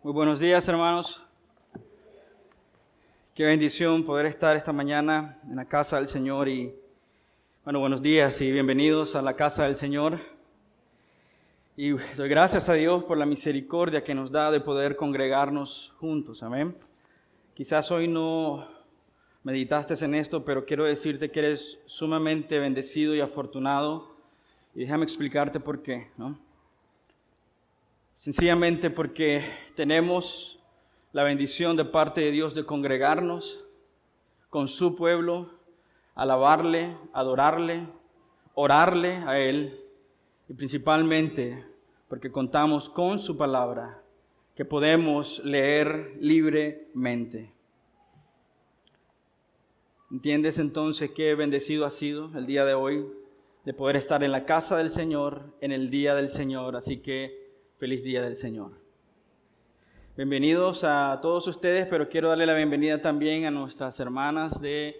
Muy buenos días, hermanos. Qué bendición poder estar esta mañana en la casa del Señor buenos días y bienvenidos a la casa del Señor. Y doy gracias a Dios por la misericordia que nos da de poder congregarnos juntos. Amén. Quizás hoy no meditaste en esto, pero quiero decirte que eres sumamente bendecido y afortunado. Y déjame explicarte por qué, ¿no? Sencillamente porque tenemos la bendición de parte de Dios de congregarnos con su pueblo, alabarle, adorarle, orarle a Él y principalmente porque contamos con su palabra que podemos leer libremente. ¿Entiendes entonces qué bendecido ha sido el día de hoy de poder estar en la casa del Señor, en el día del Señor? Así que feliz día del Señor. Bienvenidos a todos ustedes, pero quiero darle la bienvenida también a nuestras hermanas de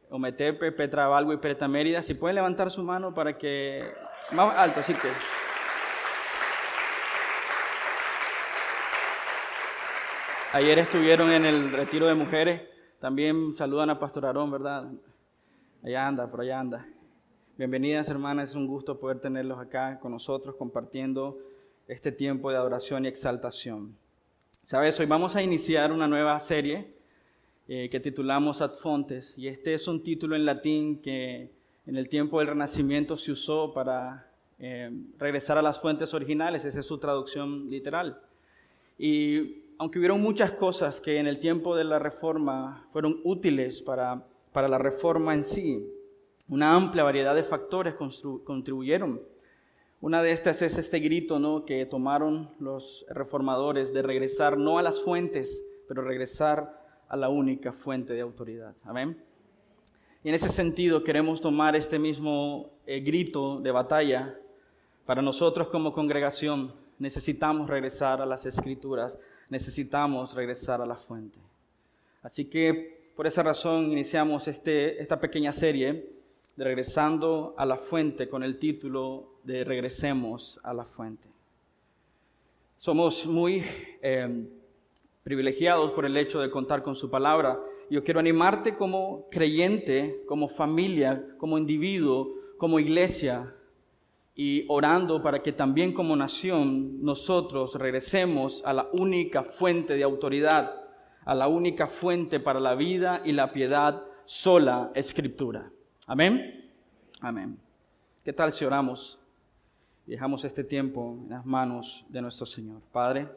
Ometepe, Petra Balbo y Petra Mérida. Si pueden levantar su mano para que... Más alto, así que... Ayer estuvieron en el retiro de mujeres. También saludan a Pastor Aarón, ¿verdad? Allá anda, por allá anda. Bienvenidas, hermanas. Es un gusto poder tenerlos acá con nosotros compartiendo este tiempo de adoración y exaltación. Sabes, hoy vamos a iniciar una nueva serie que titulamos Ad Fontes, y este es un título en latín que en el tiempo del Renacimiento se usó para regresar a las fuentes originales. Esa es su traducción literal. Y aunque hubieron muchas cosas que en el tiempo de la Reforma fueron útiles para la Reforma en sí, una amplia variedad de factores contribuyeron. Una de estas es este grito, ¿no?, que tomaron los reformadores de regresar no a las fuentes, pero regresar a la única fuente de autoridad. Amén. Y en ese sentido queremos tomar este mismo grito de batalla. Para nosotros como congregación necesitamos regresar a las Escrituras, necesitamos regresar a la fuente. Así que por esa razón iniciamos esta pequeña serie de Regresando a la Fuente con el título de Regresemos a la Fuente. Somos muy privilegiados por el hecho de contar con su palabra. Yo quiero animarte como creyente, como familia, como individuo, como iglesia, y orando para que también como nación nosotros regresemos a la única fuente de autoridad, a la única fuente para la vida y la piedad, sola Escritura. Amén. Amén. ¿Qué tal si oramos y dejamos este tiempo en las manos de nuestro Señor? Padre,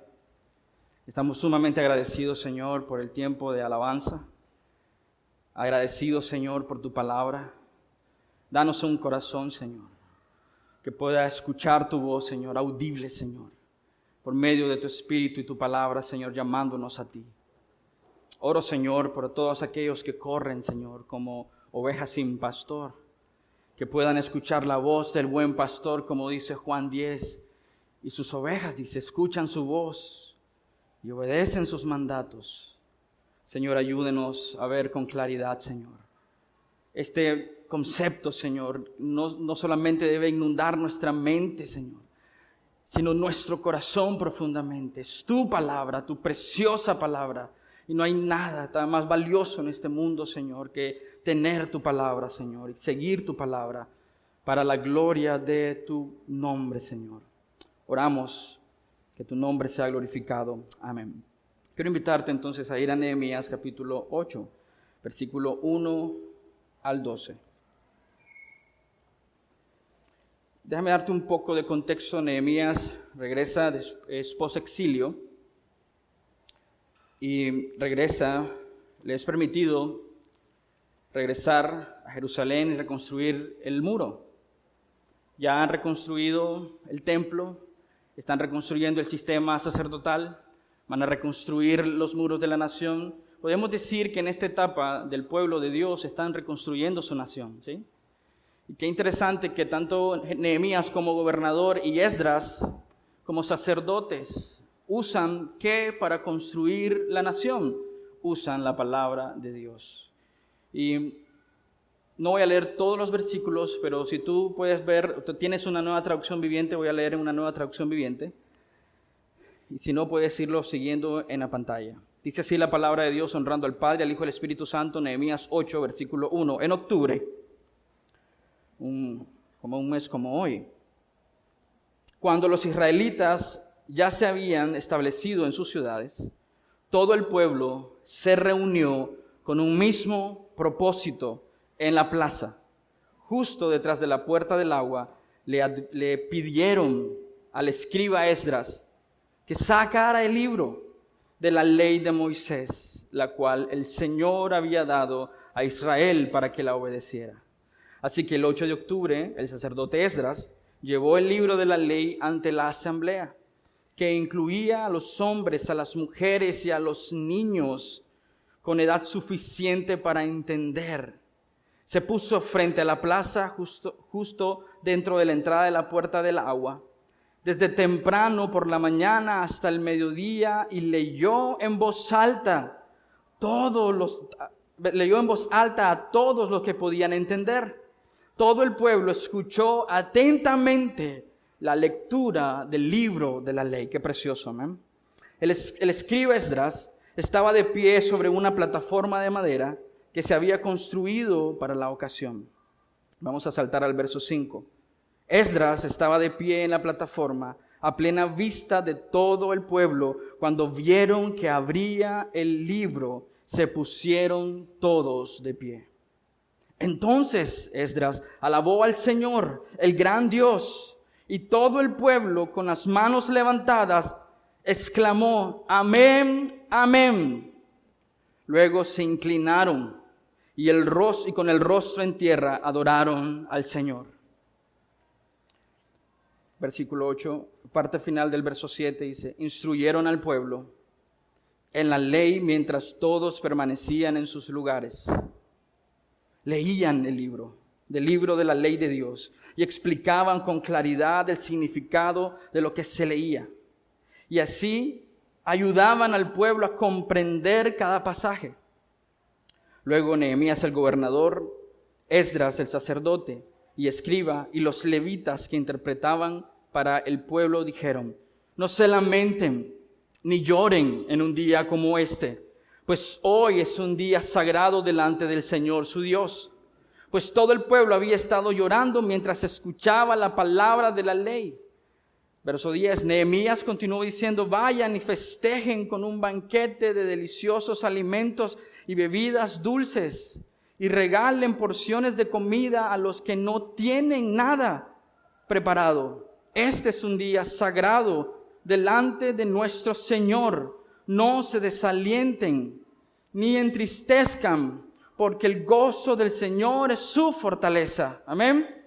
estamos sumamente agradecidos, Señor, por el tiempo de alabanza. Agradecidos, Señor, por tu palabra. Danos un corazón, Señor, que pueda escuchar tu voz, Señor, audible, Señor, por medio de tu Espíritu y tu palabra, Señor, llamándonos a ti. Oro, Señor, por todos aquellos que corren, Señor, como ovejas sin pastor, que puedan escuchar la voz del buen pastor, como dice Juan 10, y sus ovejas, dice, escuchan su voz y obedecen sus mandatos. Señor, ayúdenos a ver con claridad, Señor. Este concepto, Señor, no solamente debe inundar nuestra mente, Señor, sino nuestro corazón profundamente. Es tu palabra, tu preciosa palabra. Y no hay nada tan más valioso en este mundo, Señor, que tener tu palabra, Señor, y seguir tu palabra para la gloria de tu nombre, Señor. Oramos que tu nombre sea glorificado. Amén. Quiero invitarte entonces a ir a Nehemías capítulo 8, versículo 1 al 12. Déjame darte un poco de contexto. Nehemías regresa es post-exilio y regresa. Le es permitido regresar a Jerusalén y reconstruir el muro. Ya han reconstruido el templo, están reconstruyendo el sistema sacerdotal, van a reconstruir los muros de la nación. Podemos decir que en esta etapa del pueblo de Dios están reconstruyendo su nación, ¿sí? Y qué interesante que tanto Nehemías como gobernador y Esdras como sacerdotes usan ¿qué? Para construir la nación. Usan la palabra de Dios. Y no voy a leer todos los versículos, pero si tú puedes ver, tú tienes una nueva traducción viviente, voy a leer en una nueva traducción viviente. Y si no, puedes irlo siguiendo en la pantalla. Dice así la palabra de Dios, honrando al Padre, al Hijo y al Espíritu Santo, Nehemías 8, versículo 1. En octubre, como un mes como hoy, cuando los israelitas ya se habían establecido en sus ciudades, todo el pueblo se reunió con un mismo propósito en la plaza. Justo detrás de la puerta del agua, le pidieron al escriba Esdras que sacara el libro de la ley de Moisés, la cual el Señor había dado a Israel para que la obedeciera. Así que el 8 de octubre, el sacerdote Esdras llevó el libro de la ley ante la asamblea, que incluía a los hombres, a las mujeres y a los niños con edad suficiente para entender. Se puso frente a la plaza, justo dentro de la entrada de la puerta del agua, desde temprano por la mañana hasta el mediodía, y leyó en voz alta a todos los que podían entender. Todo el pueblo escuchó atentamente la lectura del libro de la ley. Qué precioso, amén. El escriba Esdras estaba de pie sobre una plataforma de madera que se había construido para la ocasión. Vamos a saltar al verso 5. Esdras estaba de pie en la plataforma, a plena vista de todo el pueblo. Cuando vieron que abría el libro, se pusieron todos de pie. Entonces Esdras alabó al Señor, el gran Dios, y todo el pueblo, con las manos levantadas, exclamó: Amén, amén. Luego se inclinaron y con el rostro en tierra adoraron al Señor. Versículo 8, parte final del verso 7 dice: instruyeron al pueblo en la ley mientras todos permanecían en sus lugares. Leían el libro de la ley de Dios, y explicaban con claridad el significado de lo que se leía. Y así ayudaban al pueblo a comprender cada pasaje. Luego Nehemías el gobernador, Esdras el sacerdote y escriba, y los levitas que interpretaban para el pueblo dijeron: no se lamenten ni lloren en un día como este, pues hoy es un día sagrado delante del Señor su Dios. Pues todo el pueblo había estado llorando mientras escuchaba la palabra de la ley. Verso 10, Nehemías continuó diciendo: vayan y festejen con un banquete de deliciosos alimentos y bebidas dulces, y regalen porciones de comida a los que no tienen nada preparado. Este es un día sagrado delante de nuestro Señor. No se desalienten ni entristezcan, porque el gozo del Señor es su fortaleza. Amén.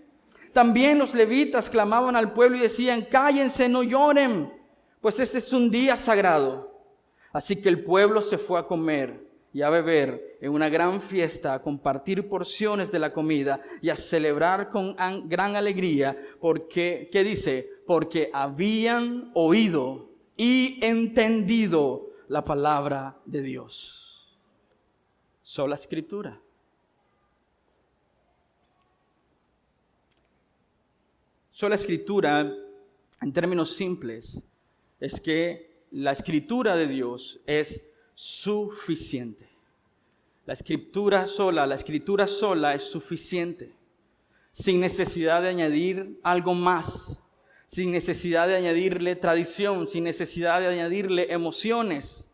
También los levitas clamaban al pueblo y decían: cállense, no lloren, pues este es un día sagrado. Así que el pueblo se fue a comer y a beber en una gran fiesta, a compartir porciones de la comida y a celebrar con gran alegría, porque, ¿qué dice? Porque habían oído y entendido la palabra de Dios. Sola Escritura. Sola Escritura, en términos simples, es que la Escritura de Dios es suficiente. La Escritura sola es suficiente, sin necesidad de añadir algo más, sin necesidad de añadirle tradición, sin necesidad de añadirle emociones,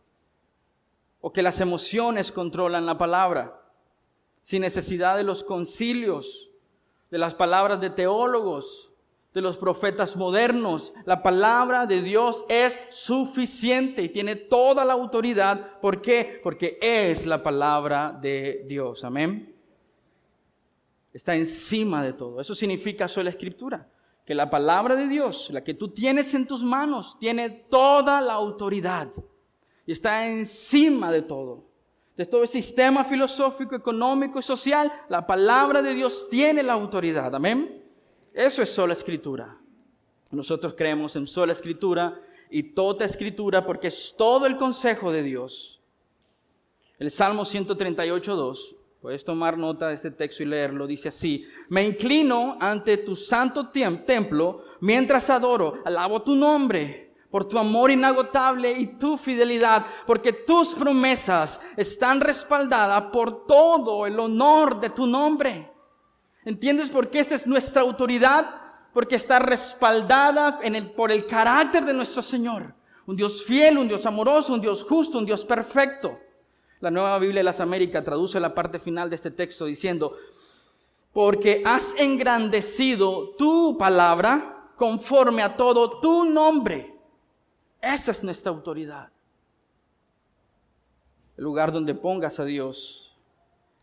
o que las emociones controlan la palabra, sin necesidad de los concilios, de las palabras de teólogos, de los profetas modernos. La palabra de Dios es suficiente y tiene toda la autoridad. ¿Por qué? Porque es la palabra de Dios. Amén. Está encima de todo. Eso significa sola Escritura. Que la palabra de Dios, la que tú tienes en tus manos, tiene toda la autoridad. Y está encima de todo. De todo el sistema filosófico, económico y social, la palabra de Dios tiene la autoridad. Amén. Eso es sola Escritura. Nosotros creemos en sola Escritura y toda Escritura porque es todo el consejo de Dios. El Salmo 138:2, puedes tomar nota de este texto y leerlo, dice así: me inclino ante tu santo templo mientras adoro, alabo tu nombre, por tu amor inagotable y tu fidelidad, porque tus promesas están respaldadas por todo el honor de tu nombre. ¿Entiendes por qué esta es nuestra autoridad? Porque está respaldada por el carácter de nuestro Señor. Un Dios fiel, un Dios amoroso, un Dios justo, un Dios perfecto. La Nueva Biblia de las Américas traduce la parte final de este texto diciendo: porque has engrandecido tu palabra conforme a todo tu nombre. Esa es nuestra autoridad. El lugar donde pongas a Dios,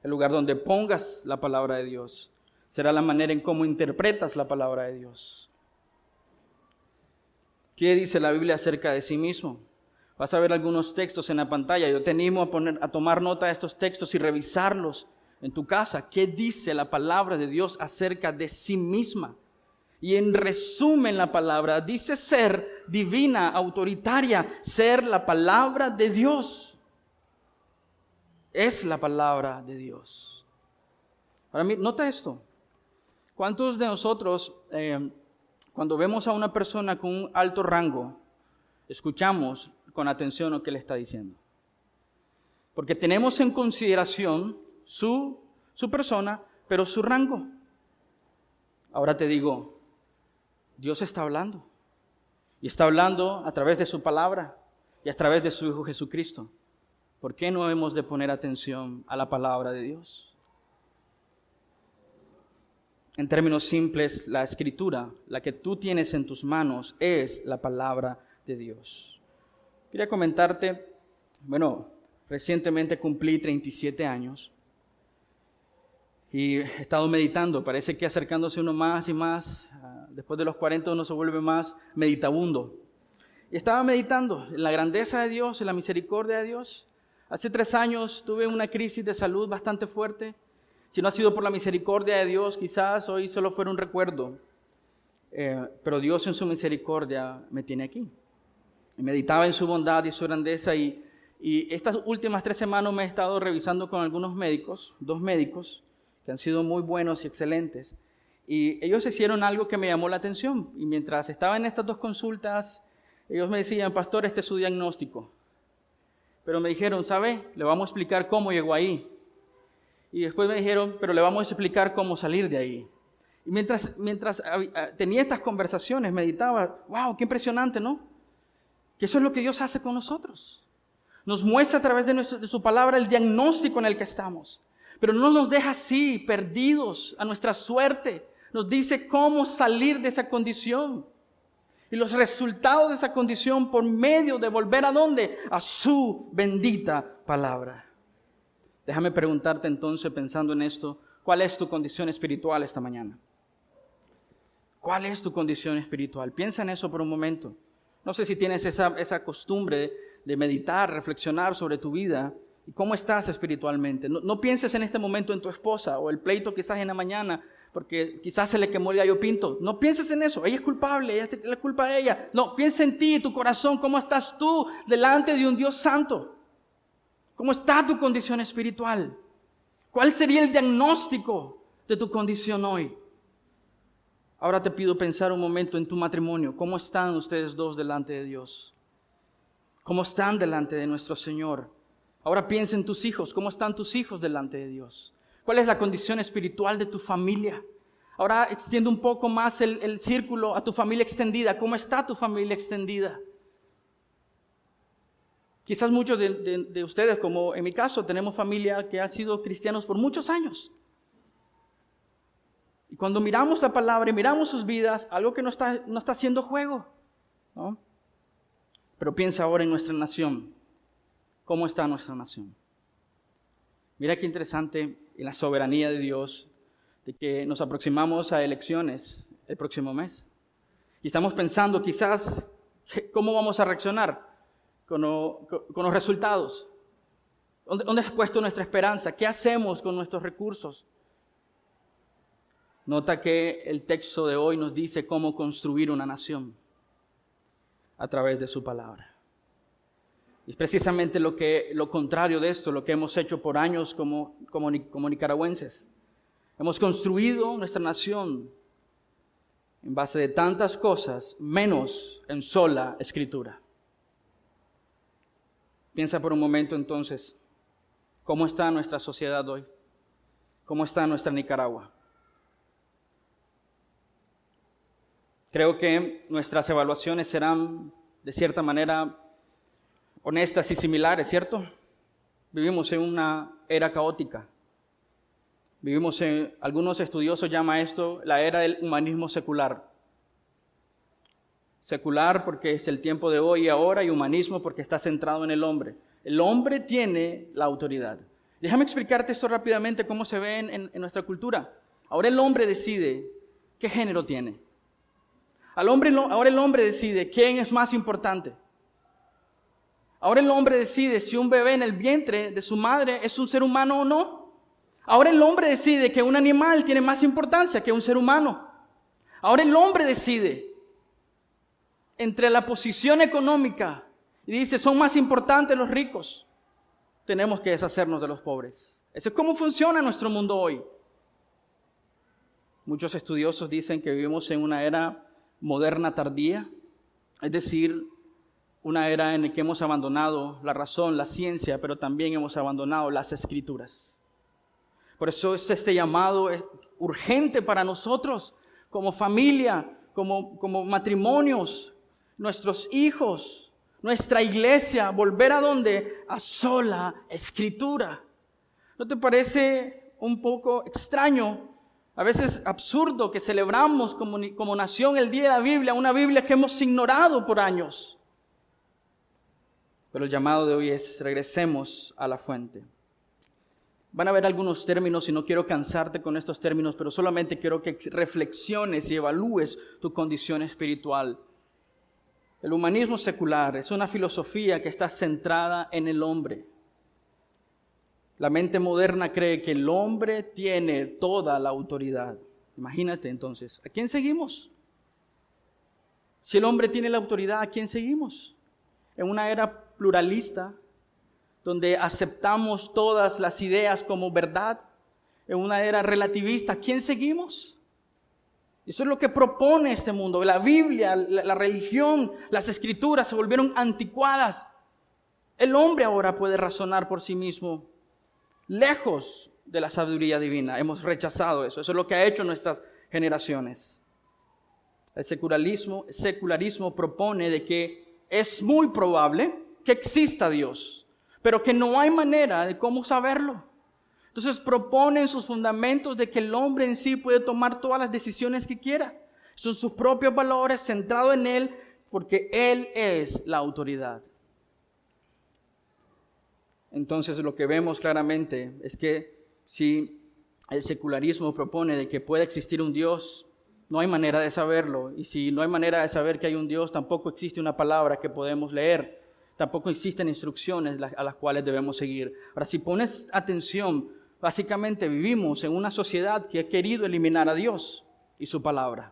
el lugar donde pongas la palabra de Dios, será la manera en cómo interpretas la palabra de Dios. ¿Qué dice la Biblia acerca de sí mismo? Vas a ver algunos textos en la pantalla. Yo te animo a tomar nota de estos textos y revisarlos en tu casa. ¿Qué dice la palabra de Dios acerca de sí misma? Y en resumen, la palabra dice ser divina, autoritaria, ser la palabra de Dios. Es la palabra de Dios. Para mí, nota esto. ¿Cuántos de nosotros, cuando vemos a una persona con un alto rango, escuchamos con atención lo que le está diciendo? Porque tenemos en consideración su persona, pero su rango. Ahora te digo, Dios está hablando. Y está hablando a través de su palabra y a través de su Hijo Jesucristo. ¿Por qué no hemos de poner atención a la palabra de Dios? En términos simples, la Escritura, la que tú tienes en tus manos, es la palabra de Dios. Quería comentarte, recientemente cumplí 37 años y he estado meditando. Parece que acercándose uno más y más, después de los 40 uno se vuelve más meditabundo. Y estaba meditando en la grandeza de Dios, en la misericordia de Dios. Hace 3 años tuve una crisis de salud bastante fuerte. Si no ha sido por la misericordia de Dios, quizás hoy solo fuera un recuerdo. Pero Dios en su misericordia me tiene aquí. Y meditaba en su bondad y su grandeza y estas últimas 3 semanas me he estado revisando con algunos médicos, 2 médicos, que han sido muy buenos y excelentes. Y ellos hicieron algo que me llamó la atención. Y mientras estaba en estas 2 consultas, ellos me decían: pastor, este es su diagnóstico. Pero me dijeron: ¿sabe? Le vamos a explicar cómo llegó ahí. Y después me dijeron: pero le vamos a explicar cómo salir de ahí. Y mientras tenía estas conversaciones, meditaba: wow, qué impresionante, ¿no? Que eso es lo que Dios hace con nosotros. Nos muestra a través de su palabra el diagnóstico en el que estamos. Pero no nos deja así, perdidos a nuestra suerte. Nos dice cómo salir de esa condición. Y los resultados de esa condición por medio de volver ¿a dónde? A su bendita palabra. Déjame preguntarte entonces, pensando en esto, ¿cuál es tu condición espiritual esta mañana? ¿Cuál es tu condición espiritual? Piensa en eso por un momento. No sé si tienes esa costumbre de meditar, reflexionar sobre tu vida y cómo estás espiritualmente. No pienses en este momento en tu esposa o el pleito quizás en la mañana porque quizás se le quemó el gallo pinto. No pienses en eso, ella es culpable, es la culpa de ella. No, piensa en ti, tu corazón, cómo estás tú delante de un Dios santo. ¿Cómo está tu condición espiritual? ¿Cuál sería el diagnóstico de tu condición hoy? Ahora te pido pensar un momento en tu matrimonio. ¿Cómo están ustedes dos delante de Dios? ¿Cómo están delante de nuestro Señor? Ahora piensa en tus hijos. ¿Cómo están tus hijos delante de Dios? ¿Cuál es la condición espiritual de tu familia? Ahora extiende un poco más el círculo a tu familia extendida. ¿Cómo está tu familia extendida? Quizás muchos de ustedes, como en mi caso, tenemos familia que ha sido cristianos por muchos años. Y cuando miramos la palabra y miramos sus vidas, algo que no está haciendo juego, ¿no? Pero piensa ahora en nuestra nación. ¿Cómo está nuestra nación? Mira qué interesante en la soberanía de Dios, de que nos aproximamos a elecciones el próximo mes. Y estamos pensando quizás cómo vamos a reaccionar con los resultados. ¿Dónde has puesto nuestra esperanza? ¿Qué hacemos con nuestros recursos? Nota que el texto de hoy nos dice cómo construir una nación a través de su palabra. Y es precisamente lo contrario de esto, lo que hemos hecho por años como nicaragüenses. Hemos construido nuestra nación en base de tantas cosas, menos en sola Escritura. Piensa por un momento entonces, ¿cómo está nuestra sociedad hoy? ¿Cómo está nuestra Nicaragua? Creo que nuestras evaluaciones serán, de cierta manera, honestas y similares, ¿cierto? Vivimos en una era caótica. Algunos estudiosos llaman esto la era del humanismo secular. Secular porque es el tiempo de hoy y ahora, y humanismo porque está centrado en el hombre. El hombre tiene la autoridad. Déjame explicarte esto rápidamente, cómo se ve en nuestra cultura. Ahora el hombre decide qué género tiene. Ahora el hombre decide quién es más importante. Ahora el hombre decide si un bebé en el vientre de su madre es un ser humano o no. Ahora el hombre decide que un animal tiene más importancia que un ser humano. Ahora el hombre decide entre la posición económica y dice, son más importantes los ricos. Tenemos que deshacernos de los pobres. Eso es cómo funciona nuestro mundo hoy. Muchos estudiosos dicen que vivimos en una era moderna tardía, es decir, una era en la que hemos abandonado la razón, la ciencia, pero también hemos abandonado las Escrituras. Por eso es este llamado urgente para nosotros, como familia, como matrimonios, nuestros hijos, nuestra iglesia, volver a ¿dónde? A sola Escritura. ¿No te parece un poco extraño, a veces absurdo, que celebramos como nación el Día de la Biblia, una Biblia que hemos ignorado por años? Pero el llamado de hoy es: regresemos a la fuente. Van a haber algunos términos y no quiero cansarte con estos términos, pero solamente quiero que reflexiones y evalúes tu condición espiritual. El humanismo secular es una filosofía que está centrada en el hombre. La mente moderna cree que el hombre tiene toda la autoridad. Imagínate entonces, ¿a quién seguimos? Si el hombre tiene la autoridad, ¿a quién seguimos? En una era pluralista, donde aceptamos todas las ideas como verdad, en una era relativista, ¿a quién seguimos? Eso es lo que propone este mundo. La Biblia, la religión, las Escrituras se volvieron anticuadas. El hombre ahora puede razonar por sí mismo, lejos de la sabiduría divina. Hemos rechazado eso. Eso es lo que ha hecho nuestras generaciones. El secularismo propone de que es muy probable que exista Dios, pero que no hay manera de cómo saberlo. Entonces proponen sus fundamentos de que el hombre en sí puede tomar todas las decisiones que quiera. Son sus propios valores, centrados en Él, porque Él es la autoridad. Entonces lo que vemos claramente es que si el secularismo propone de que puede existir un Dios, no hay manera de saberlo. Y si no hay manera de saber que hay un Dios, tampoco existe una palabra que podemos leer. Tampoco existen instrucciones a las cuales debemos seguir. Ahora, si pones atención, básicamente vivimos en una sociedad que ha querido eliminar a Dios y su palabra.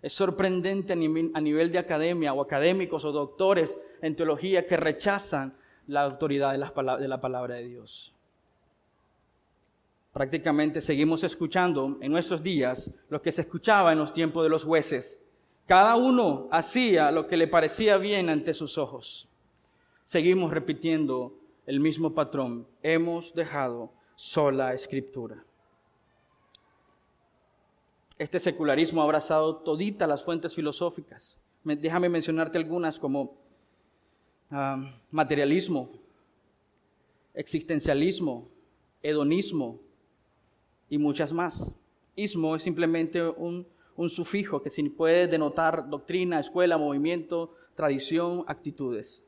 Es sorprendente a nivel de academia o académicos o doctores en teología que rechazan la autoridad de la palabra de Dios. Prácticamente seguimos escuchando en nuestros días lo que se escuchaba en los tiempos de los jueces. Cada uno hacía lo que le parecía bien ante sus ojos. Seguimos repitiendo el mismo patrón. Hemos dejado sola Escritura. Este secularismo ha abrazado toditas las fuentes filosóficas. Déjame mencionarte algunas como materialismo, existencialismo, hedonismo y muchas más. Ismo es simplemente un sufijo que puede denotar doctrina, escuela, movimiento, tradición, actitudes.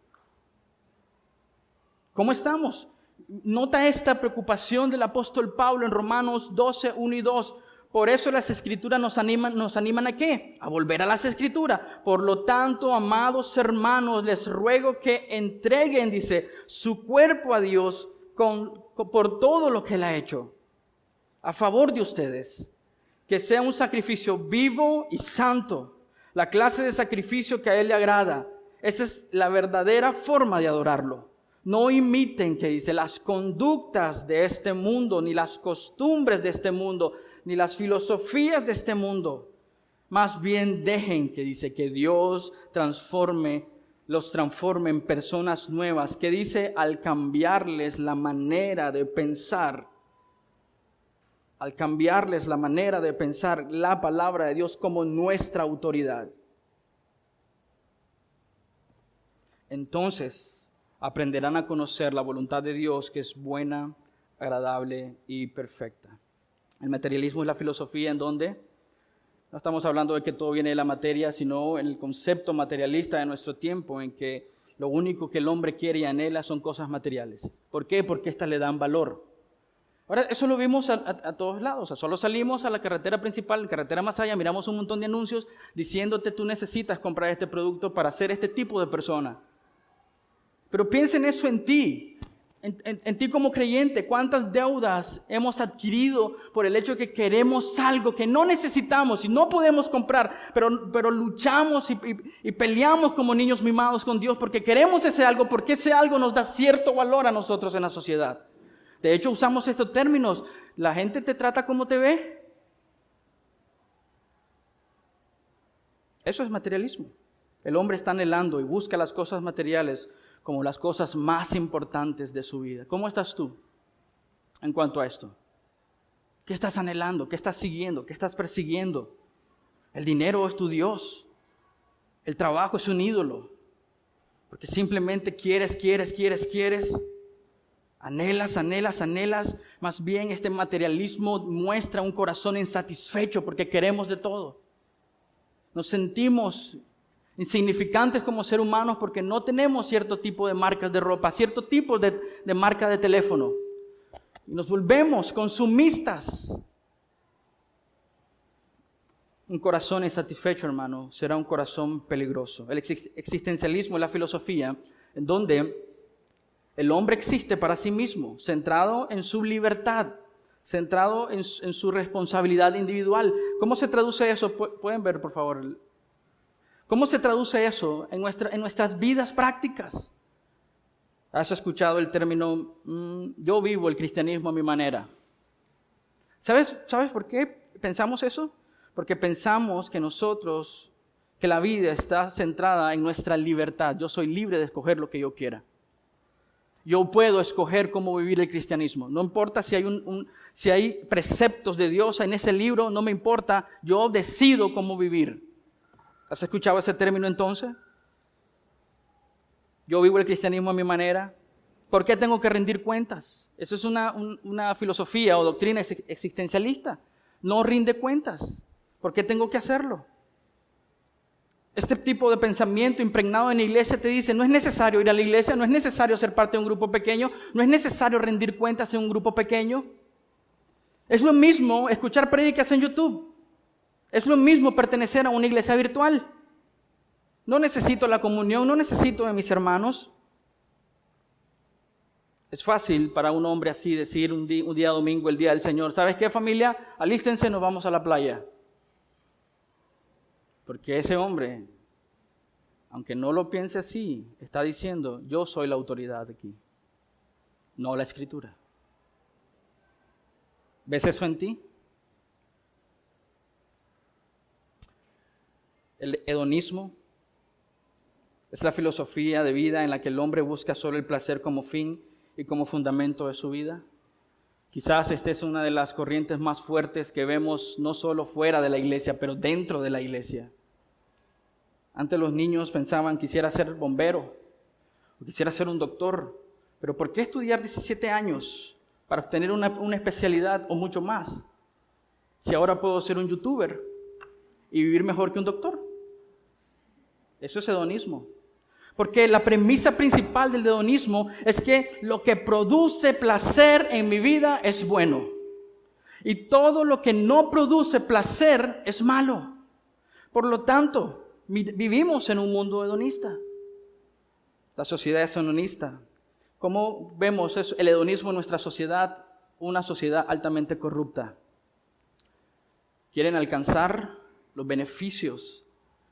¿Cómo estamos? Nota esta preocupación del apóstol Pablo en Romanos 12, 1 y 2. Por eso las Escrituras nos animan ¿a qué? A volver a las Escrituras. Por lo tanto, amados hermanos, les ruego que entreguen, dice, su cuerpo a Dios por todo lo que Él ha hecho a favor de ustedes. Que sea un sacrificio vivo y santo, la clase de sacrificio que a Él le agrada. Esa es la verdadera forma de adorarlo. No imiten, que dice, las conductas de este mundo, ni las costumbres de este mundo, ni las filosofías de este mundo. Más bien dejen, que dice, que Dios los transforme en personas nuevas, que dice, al cambiarles la manera de pensar. Al cambiarles la manera de pensar la palabra de Dios como nuestra autoridad. Entonces aprenderán a conocer la voluntad de Dios, que es buena, agradable y perfecta. El materialismo es la filosofía en donde no estamos hablando de que todo viene de la materia, sino en el concepto materialista de nuestro tiempo, en que lo único que el hombre quiere y anhela son cosas materiales. ¿Por qué? Porque éstas le dan valor. Ahora, eso lo vimos a todos lados. O sea, solo salimos a la carretera principal, la carretera más allá, miramos un montón de anuncios diciéndote tú necesitas comprar este producto para ser este tipo de persona. Pero piensa en eso en ti. En ti como creyente, ¿cuántas deudas hemos adquirido por el hecho de que queremos algo que no necesitamos y no podemos comprar, pero luchamos y peleamos como niños mimados con Dios porque queremos ese algo, porque ese algo nos da cierto valor a nosotros en la sociedad? De hecho, usamos estos términos. La gente te trata como te ve. Eso es materialismo. El hombre está anhelando y busca las cosas materiales como las cosas más importantes de su vida. ¿Cómo estás tú en cuanto a esto? ¿Qué estás anhelando? ¿Qué estás siguiendo? ¿Qué estás persiguiendo? El dinero es tu Dios. El trabajo es un ídolo. Porque simplemente quieres. Anhelas. Más bien este materialismo muestra un corazón insatisfecho porque queremos de todo. Nos sentimos insignificantes como seres humanos porque no tenemos cierto tipo de marcas de ropa, cierto tipo de marca de teléfono. Y nos volvemos consumistas. Un corazón insatisfecho, hermano, será un corazón peligroso. El existencialismo es la filosofía en donde el hombre existe para sí mismo, centrado en su libertad, centrado en su responsabilidad individual. ¿Cómo se traduce eso? ¿Pueden ver, por favor? ¿Cómo se traduce eso en nuestras vidas prácticas? ¿Has escuchado el término, yo vivo el cristianismo a mi manera? ¿Sabes por qué pensamos eso? Porque pensamos que la vida está centrada en nuestra libertad. Yo soy libre de escoger lo que yo quiera. Yo puedo escoger cómo vivir el cristianismo. No importa si hay preceptos de Dios en ese libro, no me importa. Yo decido cómo vivir. ¿Has escuchado ese término entonces? Yo vivo el cristianismo a mi manera. ¿Por qué tengo que rendir cuentas? Eso es una filosofía o doctrina existencialista. No rinde cuentas. ¿Por qué tengo que hacerlo? Este tipo de pensamiento impregnado en la iglesia te dice, no es necesario ir a la iglesia, no es necesario ser parte de un grupo pequeño, no es necesario rendir cuentas en un grupo pequeño. Es lo mismo escuchar prédicas en YouTube. Es lo mismo pertenecer a una iglesia virtual. No necesito la comunión, no necesito de mis hermanos. Es fácil para un hombre así decir un día domingo, el día del Señor, ¿sabes qué, familia? Alístense, nos vamos a la playa. Porque ese hombre, aunque no lo piense así, está diciendo, yo soy la autoridad aquí, no la Escritura. ¿Ves eso en ti? El hedonismo es la filosofía de vida en la que el hombre busca solo el placer como fin y como fundamento de su vida. Quizás esta es una de las corrientes más fuertes que vemos no solo fuera de la iglesia, pero dentro de la iglesia. Antes los niños pensaban, quisiera ser bombero, o quisiera ser un doctor, pero ¿por qué estudiar 17 años para obtener una especialidad o mucho más? Si ahora puedo ser un youtuber y vivir mejor que un doctor. Eso es hedonismo. Porque la premisa principal del hedonismo es que lo que produce placer en mi vida es bueno. Y todo lo que no produce placer es malo. Por lo tanto, vivimos en un mundo hedonista. La sociedad es hedonista. ¿Cómo vemos el hedonismo en nuestra sociedad? Una sociedad altamente corrupta. Quieren alcanzar los beneficios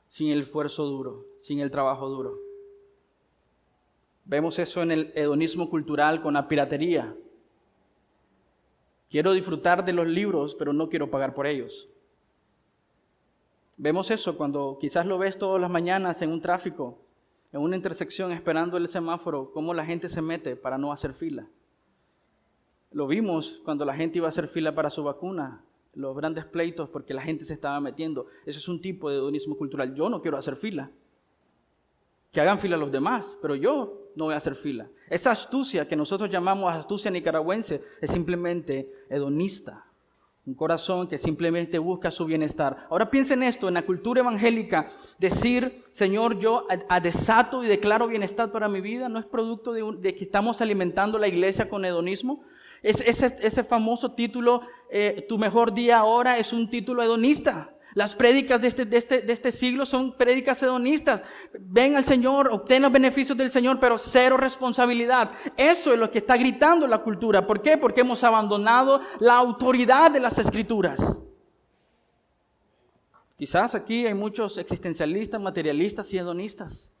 sin el esfuerzo duro, sin el trabajo duro. Vemos eso en el hedonismo cultural con la piratería. Quiero disfrutar de los libros, pero no quiero pagar por ellos. Vemos eso cuando quizás lo ves todas las mañanas en un tráfico, en una intersección esperando el semáforo, cómo la gente se mete para no hacer fila. Lo vimos cuando la gente iba a hacer fila para su vacuna, los grandes pleitos porque la gente se estaba metiendo. Eso es un tipo de hedonismo cultural. Yo no quiero hacer fila. Que hagan fila los demás, pero yo no voy a hacer fila. Esa astucia que nosotros llamamos astucia nicaragüense es simplemente hedonista. Un corazón que simplemente busca su bienestar. Ahora piensen esto, en la cultura evangélica, decir, Señor, yo desato y declaro bienestar para mi vida, no es producto de que estamos alimentando la iglesia con hedonismo. Ese famoso título, tu mejor día ahora, es un título hedonista. Las prédicas de este siglo son prédicas hedonistas. Ven al Señor, obtén los beneficios del Señor, pero cero responsabilidad. Eso es lo que está gritando la cultura. ¿Por qué? Porque hemos abandonado la autoridad de las Escrituras. Quizás aquí hay muchos existencialistas, materialistas y hedonistas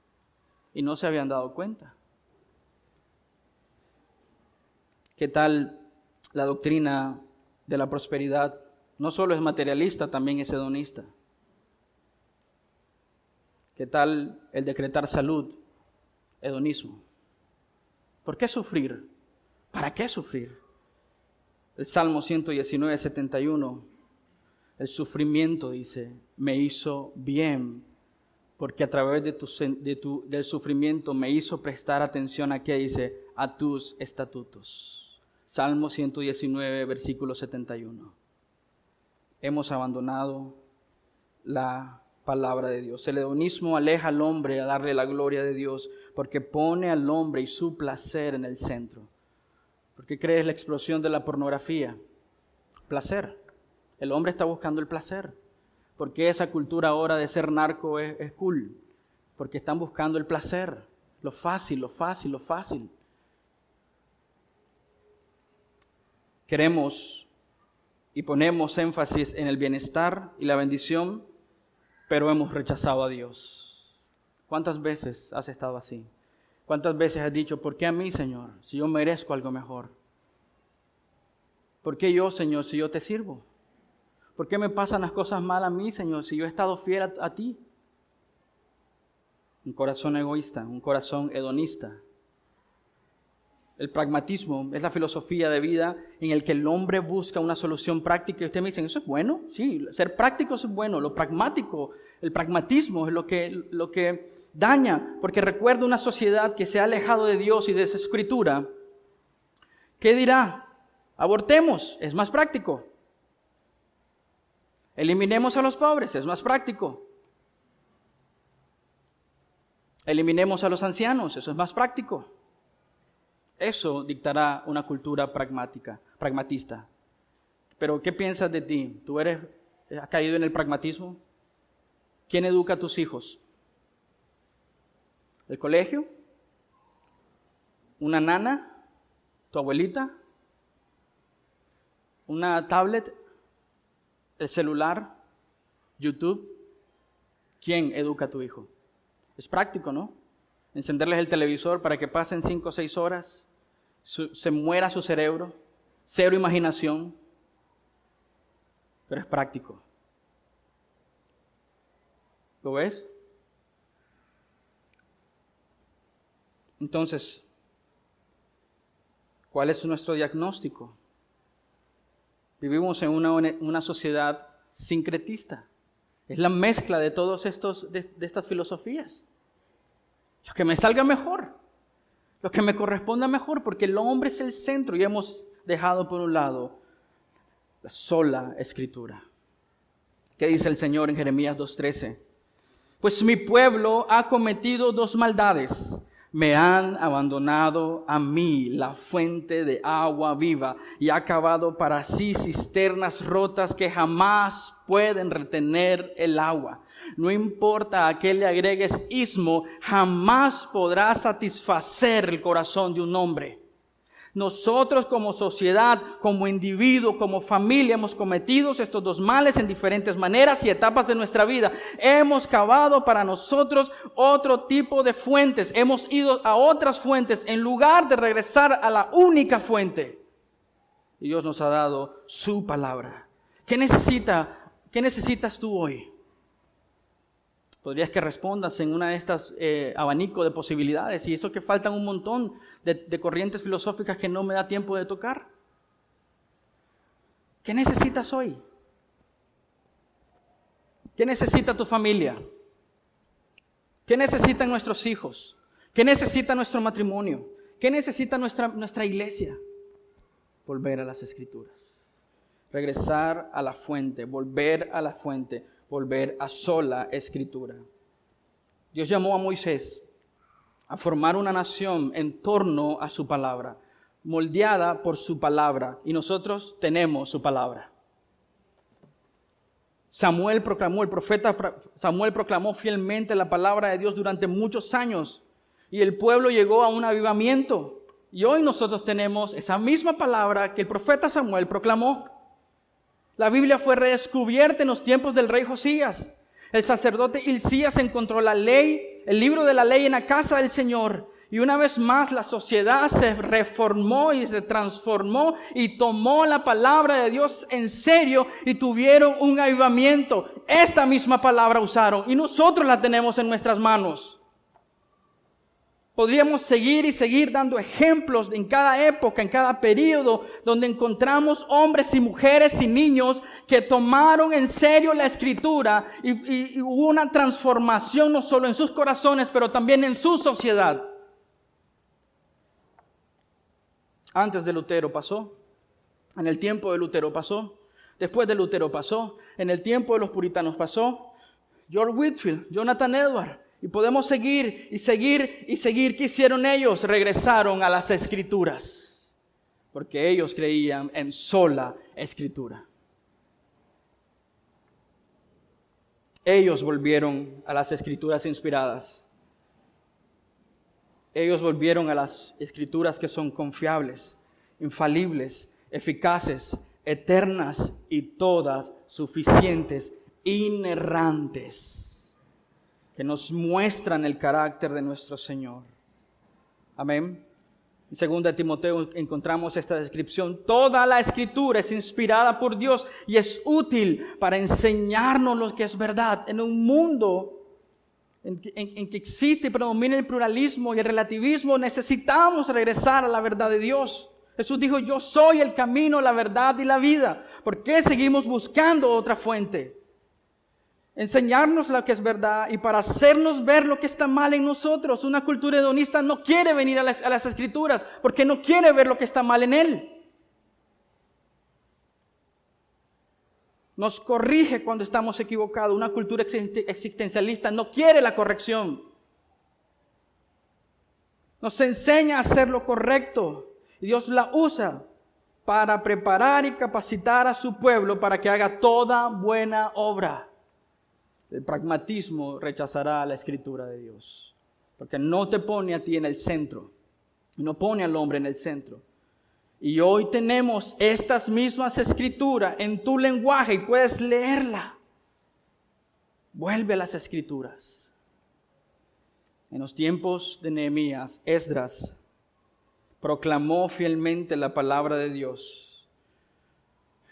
y no se habían dado cuenta. ¿Qué tal la doctrina de la prosperidad? No solo es materialista, también es hedonista. ¿Qué tal el decretar salud? Hedonismo. ¿Por qué sufrir? ¿Para qué sufrir? El Salmo 119, 71. El sufrimiento, dice, me hizo bien, porque a través del sufrimiento me hizo prestar atención a qué dice, a tus estatutos. Salmo 119, versículo 71. Hemos abandonado la palabra de Dios. El hedonismo aleja al hombre a darle la gloria de Dios porque pone al hombre y su placer en el centro. ¿Por qué crees la explosión de la pornografía? Placer. El hombre está buscando el placer. ¿Por qué esa cultura ahora de ser narco es cool? Porque están buscando el placer. Lo fácil, lo fácil, lo fácil. Queremos y ponemos énfasis en el bienestar y la bendición, pero hemos rechazado a Dios. ¿Cuántas veces has estado así? ¿Cuántas veces has dicho, ¿por qué a mí, Señor, si yo merezco algo mejor? ¿Por qué yo, Señor, si yo te sirvo? ¿Por qué me pasan las cosas mal a mí, Señor, si yo he estado fiel a ti? Un corazón egoísta, un corazón hedonista. El pragmatismo es la filosofía de vida en el que el hombre busca una solución práctica. Y ustedes me dicen, ¿eso es bueno? Sí, ser práctico es bueno. Lo pragmático, el pragmatismo es lo que daña. Porque recuerda una sociedad que se ha alejado de Dios y de su escritura. ¿Qué dirá? Abortemos, es más práctico. Eliminemos a los pobres, es más práctico. Eliminemos a los ancianos, eso es más práctico. Eso dictará una cultura pragmatista. Pero ¿qué piensas de ti? ¿Tú has caído en el pragmatismo? ¿Quién educa a tus hijos? ¿El colegio? ¿Una nana? ¿Tu abuelita? ¿Una tablet? ¿El celular? ¿YouTube? ¿Quién educa a tu hijo? Es práctico, ¿no? Encenderles el televisor para que pasen 5 o 6 horas, se muera su cerebro, cero imaginación, pero es práctico. ¿Lo ves? Entonces, ¿cuál es nuestro diagnóstico? Vivimos en una sociedad sincretista. Es la mezcla de todos de estas filosofías. Lo que me salga mejor, lo que me corresponda mejor, porque el hombre es el centro y hemos dejado por un lado la sola Escritura. ¿Qué dice el Señor en Jeremías 2:13? Pues mi pueblo ha cometido 2 maldades. Me han abandonado a mí, la fuente de agua viva, y ha cavado para sí cisternas rotas que jamás pueden retener el agua. No importa a qué le agregues istmo, jamás podrá satisfacer el corazón de un hombre. Nosotros como sociedad, como individuo, como familia, hemos cometido estos 2 males en diferentes maneras y etapas de nuestra vida. Hemos cavado para nosotros otro tipo de fuentes. Hemos ido a otras fuentes en lugar de regresar a la única fuente. Y Dios nos ha dado su palabra. ¿Qué necesitas tú hoy? Podrías que respondas en una de estas abanico de posibilidades. Y eso que faltan un montón de corrientes filosóficas que no me da tiempo de tocar. ¿Qué necesitas hoy? ¿Qué necesita tu familia? ¿Qué necesitan nuestros hijos? ¿Qué necesita nuestro matrimonio? ¿Qué necesita nuestra iglesia? Volver a las Escrituras. Regresar a la fuente, volver a la fuente, volver a sola Escritura. Dios llamó a Moisés a formar una nación en torno a su palabra, moldeada por su palabra, y nosotros tenemos su palabra. El profeta Samuel proclamó fielmente la palabra de Dios durante muchos años y el pueblo llegó a un avivamiento. Y hoy nosotros tenemos esa misma palabra que el profeta Samuel proclamó. La Biblia fue redescubierta en los tiempos del rey Josías. El sacerdote Hilcías encontró la ley, el libro de la ley en la casa del Señor. Y una vez más la sociedad se reformó y se transformó y tomó la palabra de Dios en serio y tuvieron un avivamiento. Esta misma palabra usaron y nosotros la tenemos en nuestras manos. Podríamos seguir y seguir dando ejemplos en cada época, en cada periodo, donde encontramos hombres y mujeres y niños que tomaron en serio la Escritura y hubo una transformación no solo en sus corazones, pero también en su sociedad. Antes de Lutero pasó, en el tiempo de Lutero pasó, después de Lutero pasó, en el tiempo de los puritanos pasó, George Whitefield, Jonathan Edwards, y podemos seguir y seguir y seguir. ¿Qué hicieron ellos? Regresaron a las Escrituras, porque ellos creían en sola Escritura. Ellos volvieron a las Escrituras inspiradas. Ellos volvieron a las Escrituras que son confiables, infalibles, eficaces, eternas y todas suficientes, inerrantes, que nos muestran el carácter de nuestro Señor. Amén. En 2 Timoteo encontramos esta descripción. Toda la Escritura es inspirada por Dios y es útil para enseñarnos lo que es verdad en un mundo en que existe y predomina el pluralismo y el relativismo. Necesitamos regresar a la verdad de Dios. Jesús dijo: yo soy el camino, la verdad y la vida. ¿Por qué seguimos buscando otra fuente? Enseñarnos lo que es verdad y para hacernos ver lo que está mal en nosotros. Una cultura hedonista no quiere venir a las Escrituras porque no quiere ver lo que está mal en él. Nos corrige cuando estamos equivocados. Una cultura existencialista no quiere la corrección. Nos enseña a hacer lo correcto. Y Dios la usa para preparar y capacitar a su pueblo para que haga toda buena obra. El pragmatismo rechazará la Escritura de Dios, porque no te pone a ti en el centro, no pone al hombre en el centro. Y hoy tenemos estas mismas Escrituras en tu lenguaje y puedes leerla. Vuelve a las Escrituras. En los tiempos de Nehemías, Esdras proclamó fielmente la palabra de Dios.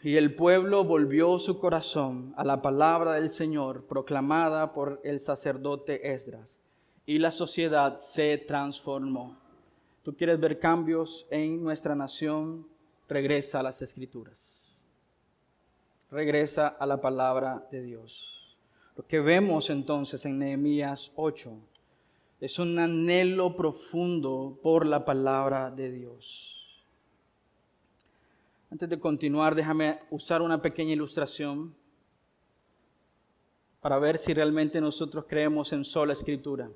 Y el pueblo volvió su corazón a la palabra del Señor proclamada por el sacerdote Esdras. Y la sociedad se transformó. ¿Tú quieres ver cambios en nuestra nación? Regresa a las Escrituras. Regresa a la palabra de Dios. Lo que vemos entonces en Nehemías 8 es un anhelo profundo por la palabra de Dios. Antes de continuar, déjame usar una pequeña ilustración para ver si realmente nosotros creemos en sola Escritura.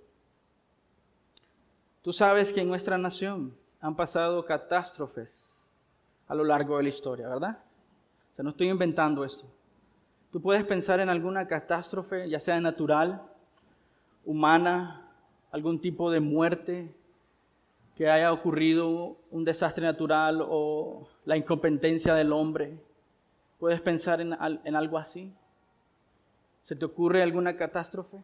Tú sabes que en nuestra nación han pasado catástrofes a lo largo de la historia, ¿verdad? O sea, no estoy inventando esto. Tú puedes pensar en alguna catástrofe, ya sea natural, humana, algún tipo de muerte que haya ocurrido, un desastre natural o la incompetencia del hombre. ¿Puedes pensar en algo así? ¿Se te ocurre alguna catástrofe?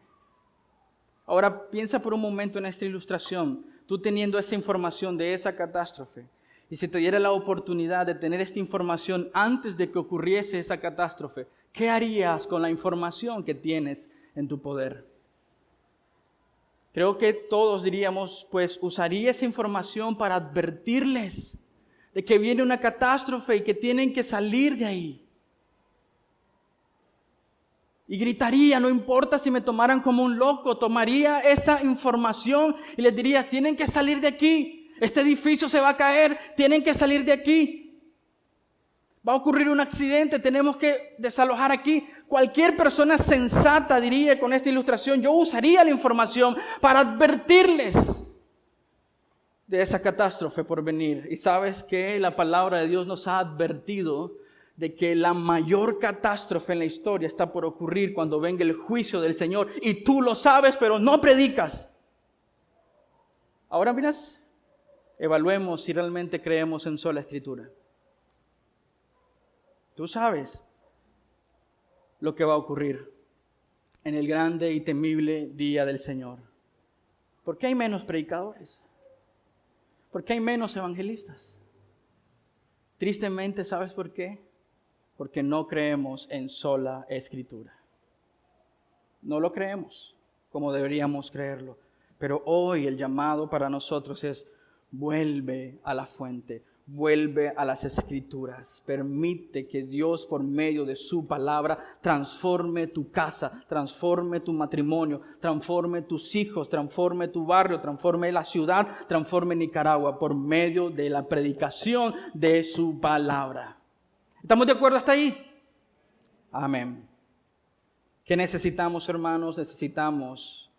Ahora piensa por un momento en esta ilustración, tú teniendo esa información de esa catástrofe, y si te diera la oportunidad de tener esta información antes de que ocurriese esa catástrofe, ¿qué harías con la información que tienes en tu poder? Creo que todos diríamos, pues usaría esa información para advertirles de que viene una catástrofe y que tienen que salir de ahí. Y gritaría, no importa si me tomaran como un loco, tomaría esa información y les diría, tienen que salir de aquí, este edificio se va a caer, tienen que salir de aquí. Va a ocurrir un accidente, tenemos que desalojar aquí. Cualquier persona sensata diría con esta ilustración, yo usaría la información para advertirles de esa catástrofe por venir. Y sabes que la palabra de Dios nos ha advertido de que la mayor catástrofe en la historia está por ocurrir cuando venga el juicio del Señor. Y tú lo sabes, pero no predicas. Ahora miras, evaluemos si realmente creemos en sola Escritura. Tú sabes lo que va a ocurrir en el grande y temible día del Señor. ¿Por qué hay menos predicadores? ¿Por qué hay menos evangelistas? Tristemente, ¿sabes por qué? Porque no creemos en sola Escritura. No lo creemos como deberíamos creerlo. Pero hoy el llamado para nosotros es: vuelve a la fuente. Vuelve a las Escrituras. Permite que Dios, por medio de su palabra, transforme tu casa, transforme tu matrimonio, transforme tus hijos, transforme tu barrio, transforme la ciudad, transforme Nicaragua, por medio de la predicación de su palabra. ¿Estamos de acuerdo hasta ahí? Amén. ¿Qué necesitamos, hermanos? Necesitamos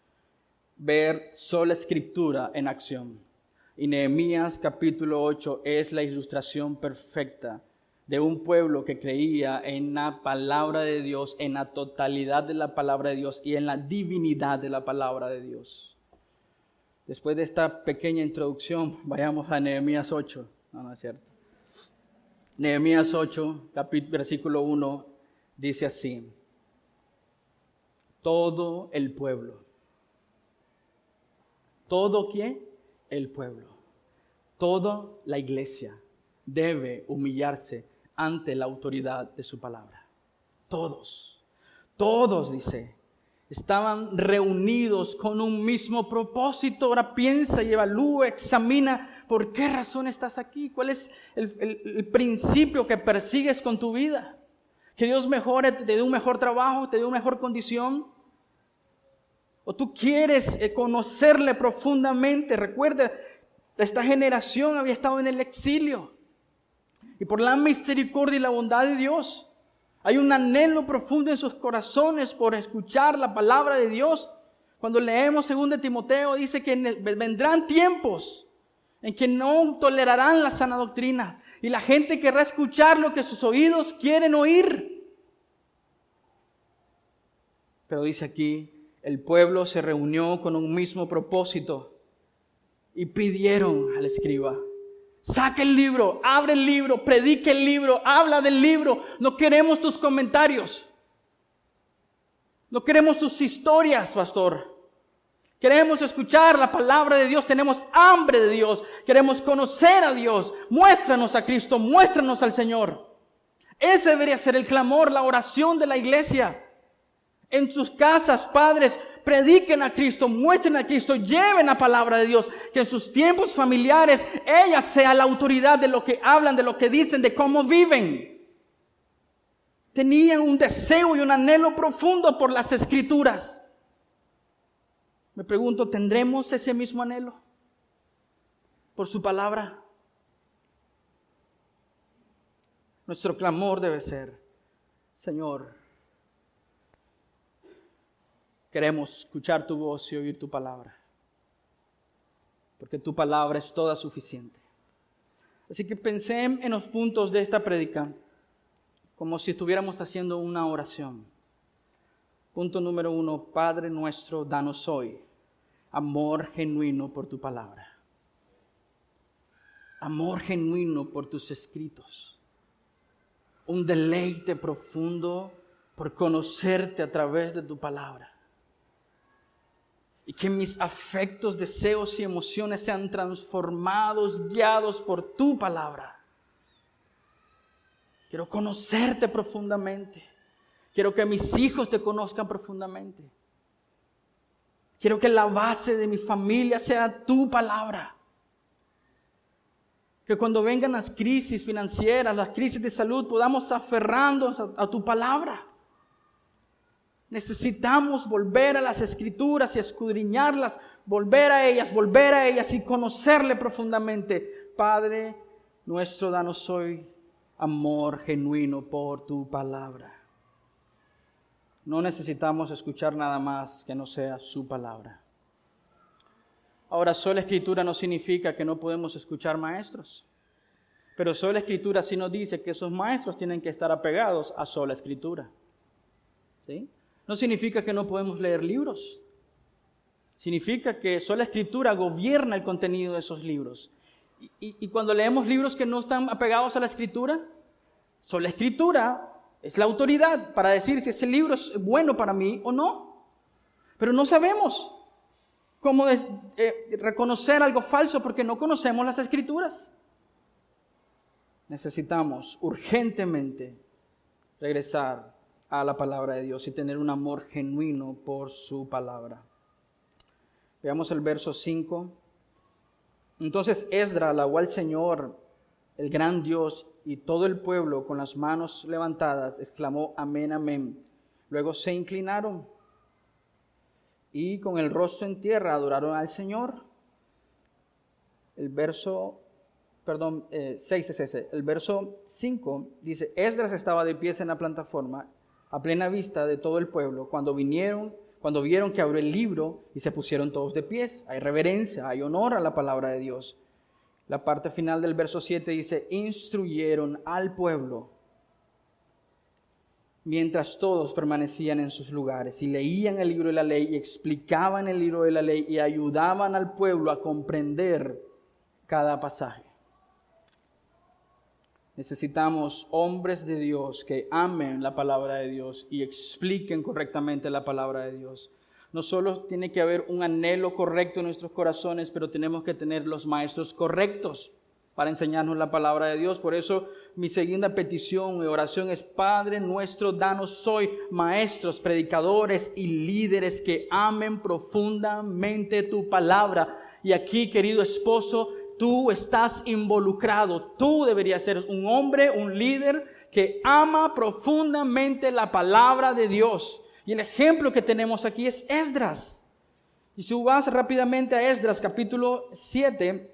ver sola Escritura en acción. Y Nehemías capítulo 8 es la ilustración perfecta de un pueblo que creía en la palabra de Dios, en la totalidad de la palabra de Dios y en la divinidad de la palabra de Dios. Después de esta pequeña introducción, vayamos a Nehemías 8. No es cierto. Nehemías 8, versículo 1, dice así: todo el pueblo. ¿Todo quién? El pueblo. Toda la iglesia debe humillarse ante la autoridad de su palabra. Todos, dice, estaban reunidos con un mismo propósito. Ahora piensa y evalúa, examina por qué razón estás aquí. ¿Cuál es el principio que persigues con tu vida? Que Dios mejore, te dé un mejor trabajo, te dé una mejor condición. O tú quieres conocerle profundamente. Recuerda, esta generación había estado en el exilio. Y por la misericordia y la bondad de Dios, hay un anhelo profundo en sus corazones por escuchar la palabra de Dios. Cuando leemos 2 Timoteo, dice que vendrán tiempos en que no tolerarán la sana doctrina. Y la gente querrá escuchar lo que sus oídos quieren oír. Pero dice aquí, el pueblo se reunió con un mismo propósito y pidieron al escriba: saque el libro, abre el libro, predique el libro, habla del libro. No queremos tus comentarios. No queremos tus historias, pastor. Queremos escuchar la palabra de Dios. Tenemos hambre de Dios. Queremos conocer a Dios. Muéstranos a Cristo, muéstranos al Señor. Ese debería ser el clamor, la oración de la iglesia. En sus casas, padres, prediquen a Cristo, muestren a Cristo, lleven la palabra de Dios. Que en sus tiempos familiares ella sea la autoridad de lo que hablan, de lo que dicen, de cómo viven. Tenían un deseo y un anhelo profundo por las Escrituras. Me pregunto, ¿tendremos ese mismo anhelo por su palabra? Nuestro clamor debe ser: Señor, queremos escuchar tu voz y oír tu palabra, porque tu palabra es toda suficiente. Así que pensé en los puntos de esta prédica como si estuviéramos haciendo una oración. Punto número 1, Padre nuestro, danos hoy amor genuino por tu palabra. Amor genuino por tus escritos. Un deleite profundo por conocerte a través de tu palabra. Y que mis afectos, deseos y emociones sean transformados, guiados por tu palabra. Quiero conocerte profundamente. Quiero que mis hijos te conozcan profundamente. Quiero que la base de mi familia sea tu palabra. Que cuando vengan las crisis financieras, las crisis de salud, podamos aferrarnos a tu palabra. Necesitamos volver a las Escrituras y escudriñarlas, volver a ellas y conocerle profundamente. Padre nuestro, danos hoy amor genuino por tu palabra. No necesitamos escuchar nada más que no sea su palabra. Ahora, sola Escritura no significa que no podemos escuchar maestros. Pero sola Escritura sí nos dice que esos maestros tienen que estar apegados a sola Escritura. ¿Sí? No significa que no podemos leer libros. Significa que sola Escritura gobierna el contenido de esos libros. Y cuando leemos libros que no están apegados a la Escritura, sola Escritura es la autoridad para decir si ese libro es bueno para mí o no. Pero no sabemos cómo reconocer algo falso porque no conocemos las Escrituras. Necesitamos urgentemente regresar a la palabra de Dios y tener un amor genuino por su palabra. Veamos el verso 5. Entonces Esdras alabó al Señor, el gran Dios, y todo el pueblo con las manos levantadas exclamó amén, amén. Luego se inclinaron y con el rostro en tierra adoraron al Señor. El verso 6 es ese. El verso 5 dice, Esdras estaba de pies en la plataforma a plena vista de todo el pueblo cuando vieron que abrió el libro y se pusieron todos de pies. Hay reverencia, hay honor a la palabra de Dios. La parte final del verso 7 dice, instruyeron al pueblo mientras todos permanecían en sus lugares y leían el libro de la ley y explicaban el libro de la ley y ayudaban al pueblo a comprender cada pasaje. Necesitamos hombres de Dios que amen la palabra de Dios y expliquen correctamente la palabra de Dios. No solo tiene que haber un anhelo correcto en nuestros corazones, pero tenemos que tener los maestros correctos para enseñarnos la palabra de Dios. Por eso mi segunda petición y oración es, Padre nuestro, danos hoy maestros, predicadores y líderes que amen profundamente tu palabra. Y aquí, querido esposo, tú estás involucrado. Tú deberías ser un hombre, un líder que ama profundamente la palabra de Dios. Y el ejemplo que tenemos aquí es Esdras. Y si vas rápidamente a Esdras capítulo 7,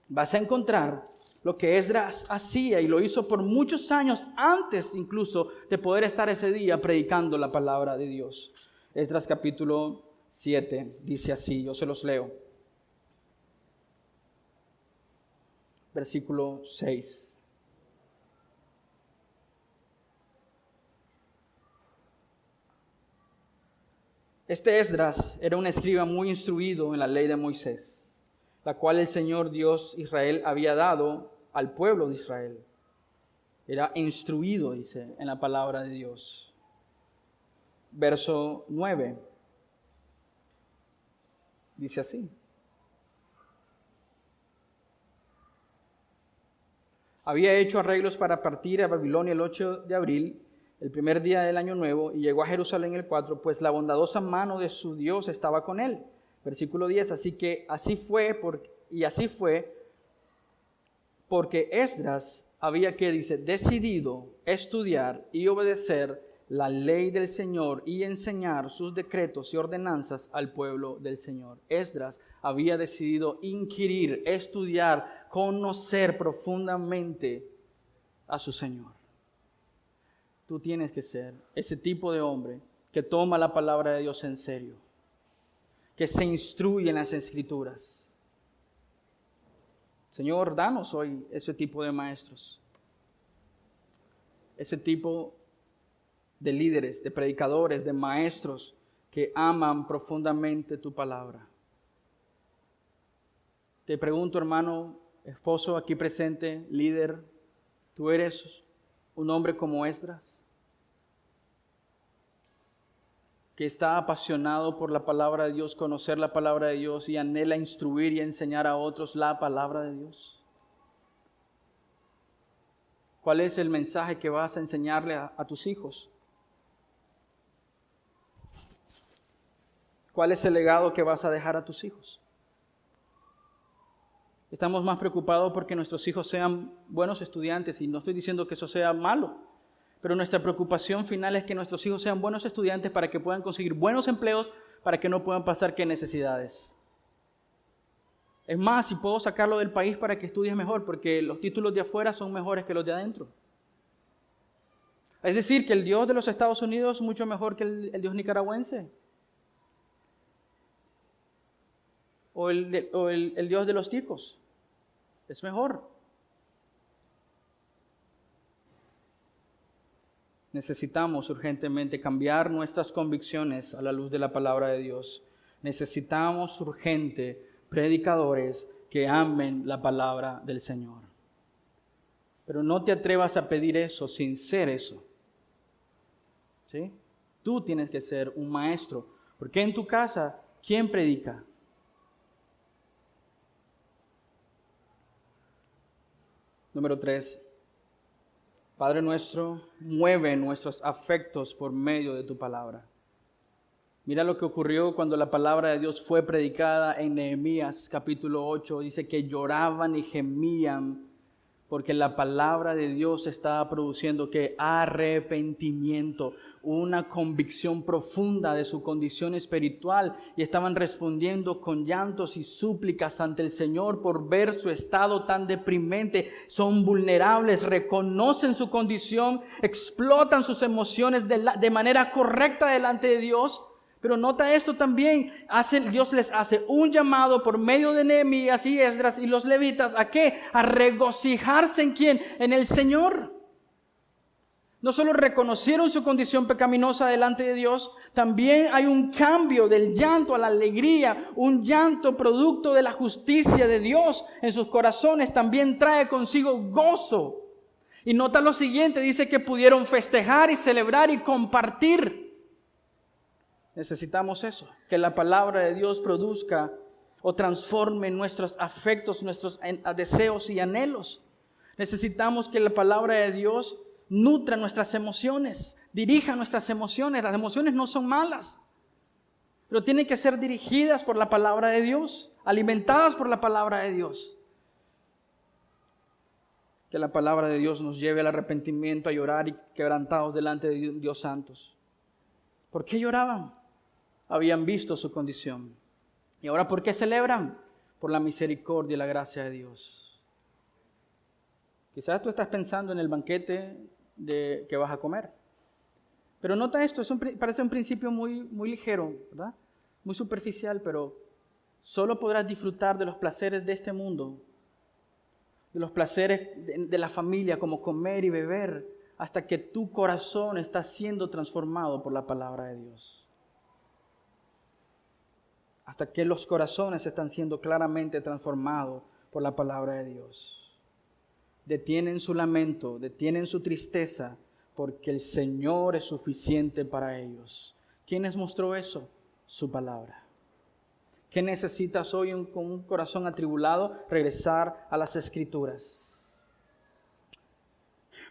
vas a encontrar lo que Esdras hacía y lo hizo por muchos años antes incluso de poder estar ese día predicando la palabra de Dios. Esdras capítulo 7 dice así, yo se los leo. Versículo 6. Este Esdras era un escriba muy instruido en la ley de Moisés, la cual el Señor Dios Israel había dado al pueblo de Israel. Era instruido, dice, en la palabra de Dios. Verso 9. Dice así. Había hecho arreglos para partir a Babilonia el 8 de abril, el primer día del año nuevo, y llegó a Jerusalén el 4, pues la bondadosa mano de su Dios estaba con él. Versículo 10, así fue porque Esdras había decidido estudiar y obedecer la ley del Señor y enseñar sus decretos y ordenanzas al pueblo del Señor. Esdras había decidido inquirir, estudiar, conocer profundamente a su Señor. Tú tienes que ser ese tipo de hombre que toma la palabra de Dios en serio, que se instruye en las Escrituras. Señor, danos hoy ese tipo de maestros, ese tipo de líderes, de predicadores, de maestros que aman profundamente tu palabra. Te pregunto, hermano, esposo aquí presente, líder, ¿tú eres un hombre como Esdras? Que está apasionado por la palabra de Dios, conocer la palabra de Dios y anhela instruir y enseñar a otros la palabra de Dios. ¿Cuál es el mensaje que vas a enseñarle a tus hijos? ¿Cuál es el legado que vas a dejar a tus hijos? Estamos más preocupados porque nuestros hijos sean buenos estudiantes, y no estoy diciendo que eso sea malo, pero nuestra preocupación final es que nuestros hijos sean buenos estudiantes para que puedan conseguir buenos empleos, para que no puedan pasar qué necesidades. Es más, si puedo sacarlo del país para que estudies mejor, porque los títulos de afuera son mejores que los de adentro. Es decir, que el Dios de los Estados Unidos es mucho mejor que el Dios nicaragüense. O el Dios de los ticos. Es mejor. Necesitamos urgentemente cambiar nuestras convicciones a la luz de la palabra de Dios. Necesitamos urgente predicadores que amen la palabra del Señor. Pero no te atrevas a pedir eso sin ser eso. ¿Sí? Tú tienes que ser un maestro. Porque en tu casa, ¿quién predica? Número 3. Padre nuestro, mueve nuestros afectos por medio de tu palabra. Mira lo que ocurrió cuando la palabra de Dios fue predicada en Nehemías capítulo 8. Dice que lloraban y gemían porque la palabra de Dios estaba produciendo que arrepentimiento, una convicción profunda de su condición espiritual, y estaban respondiendo con llantos y súplicas ante el Señor por ver su estado tan deprimente. Son vulnerables, reconocen su condición, explotan sus emociones de manera correcta delante de Dios. Pero nota esto también, Dios les hace un llamado por medio de Nehemías y Esdras y los levitas. ¿A qué? A regocijarse ¿en quién? En el Señor. No solo reconocieron su condición pecaminosa delante de Dios, también hay un cambio del llanto a la alegría, un llanto producto de la justicia de Dios en sus corazones, también trae consigo gozo. Y nota lo siguiente, dice que pudieron festejar y celebrar y compartir. Necesitamos eso, que la palabra de Dios produzca o transforme nuestros afectos, nuestros deseos y anhelos. Necesitamos que la palabra de Dios nutra nuestras emociones, dirija nuestras emociones. Las emociones no son malas, pero tienen que ser dirigidas por la palabra de Dios, alimentadas por la palabra de Dios. Que la palabra de Dios nos lleve al arrepentimiento, a llorar y quebrantados delante de Dios santos. ¿Por qué lloraban? Habían visto su condición. ¿Y ahora por qué celebran? Por la misericordia y la gracia de Dios. Quizás tú estás pensando en el banquete que vas a comer. Pero nota esto, parece un principio muy ligero, ¿verdad? Muy superficial, pero solo podrás disfrutar de los placeres de este mundo, de los placeres de la familia, como comer y beber, hasta que tu corazón está siendo transformado por la palabra de Dios. Hasta que los corazones están siendo claramente transformados por la palabra de Dios. Detienen su lamento, detienen su tristeza, porque el Señor es suficiente para ellos. ¿Quién les mostró eso? Su palabra. ¿Qué necesitas hoy con un corazón atribulado? Regresar a las Escrituras.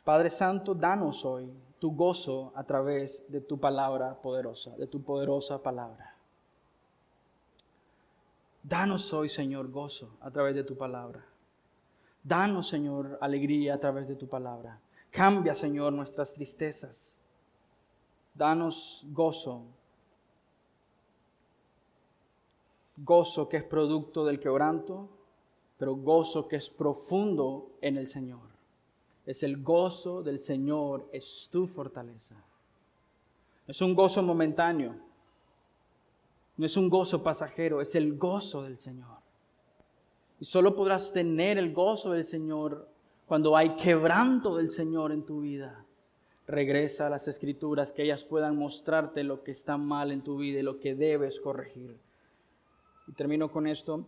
Padre Santo, danos hoy tu gozo a través de tu palabra poderosa, de tu poderosa palabra. Danos hoy, Señor, gozo a través de tu palabra. Danos, Señor, alegría a través de tu palabra. Cambia, Señor, nuestras tristezas. Danos gozo. Gozo que es producto del quebranto, pero gozo que es profundo en el Señor. Es el gozo del Señor, es tu fortaleza. Es un gozo momentáneo. No es un gozo pasajero, es el gozo del Señor. Y solo podrás tener el gozo del Señor cuando hay quebranto del Señor en tu vida. Regresa a las Escrituras, que ellas puedan mostrarte lo que está mal en tu vida y lo que debes corregir. Y termino con esto.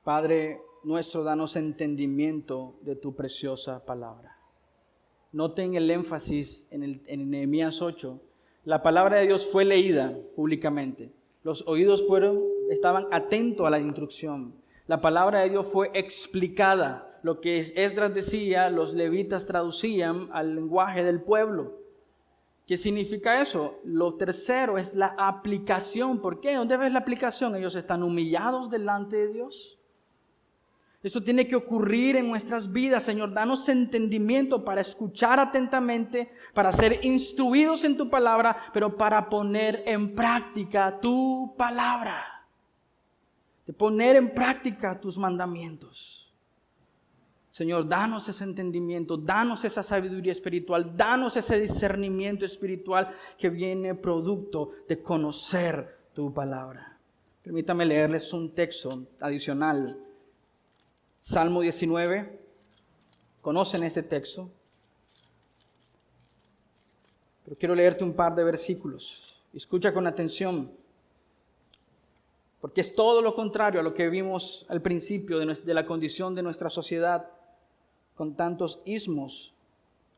Padre nuestro, danos entendimiento de tu preciosa palabra. Noten el énfasis en Nehemías 8. La palabra de Dios fue leída públicamente. Los oídos estaban atentos a la instrucción. La palabra de Dios fue explicada. Lo que Esdras decía, los levitas traducían al lenguaje del pueblo. ¿Qué significa eso? Lo tercero es la aplicación. ¿Por qué? ¿Dónde ves la aplicación? Ellos están humillados delante de Dios. Eso tiene que ocurrir en nuestras vidas, Señor. Danos entendimiento para escuchar atentamente, para ser instruidos en tu palabra, pero para poner en práctica tu palabra. De poner en práctica tus mandamientos. Señor, danos ese entendimiento, danos esa sabiduría espiritual, danos ese discernimiento espiritual que viene producto de conocer tu palabra. Permítame leerles un texto adicional. Salmo 19. ¿Conocen este texto? Pero quiero leerte un par de versículos. Escucha con atención. Porque es todo lo contrario a lo que vimos al principio de la condición de nuestra sociedad, con tantos ismos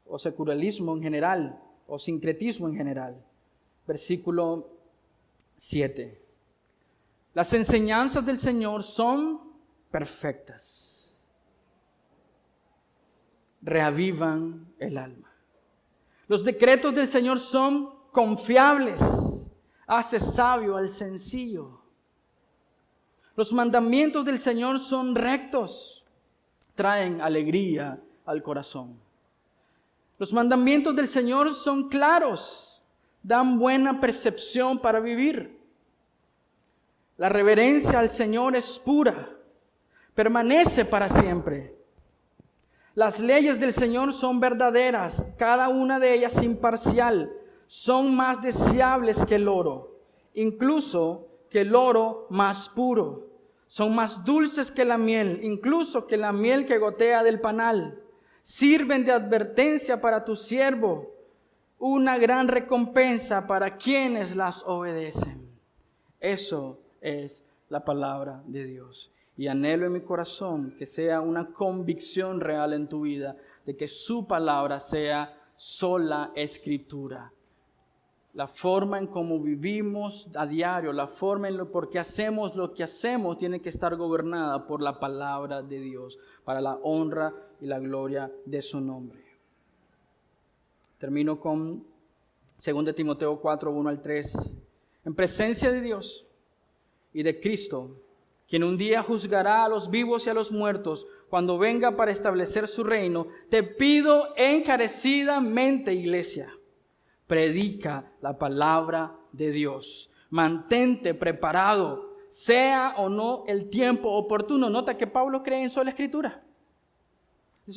o secularismo en general o sincretismo en general. Versículo 7. Las enseñanzas del Señor son perfectas. Reavivan el alma. Los decretos del Señor son confiables. Hace sabio al sencillo. Los mandamientos del Señor son rectos. Traen alegría al corazón. Los mandamientos del Señor son claros, dan buena percepción para vivir. La reverencia al Señor es pura, permanece para siempre. Las leyes del Señor son verdaderas, cada una de ellas imparcial, son más deseables que el oro, incluso que el oro más puro. Son más dulces que la miel, incluso que la miel que gotea del panal. Sirven de advertencia para tu siervo, una gran recompensa para quienes las obedecen. Eso es la palabra de Dios. Y anhelo en mi corazón que sea una convicción real en tu vida, de que su palabra sea sola escritura. La forma en cómo vivimos a diario, la forma en por qué hacemos lo que hacemos, tiene que estar gobernada por la palabra de Dios, para la honra y la gloria de su nombre. Termino con 2 Timoteo 4, 1 al 3. En presencia de Dios y de Cristo, quien un día juzgará a los vivos y a los muertos, cuando venga para establecer su reino, te pido encarecidamente, iglesia, predica la palabra de Dios. Mantente preparado, sea o no el tiempo oportuno. Nota que Pablo cree en sola escritura.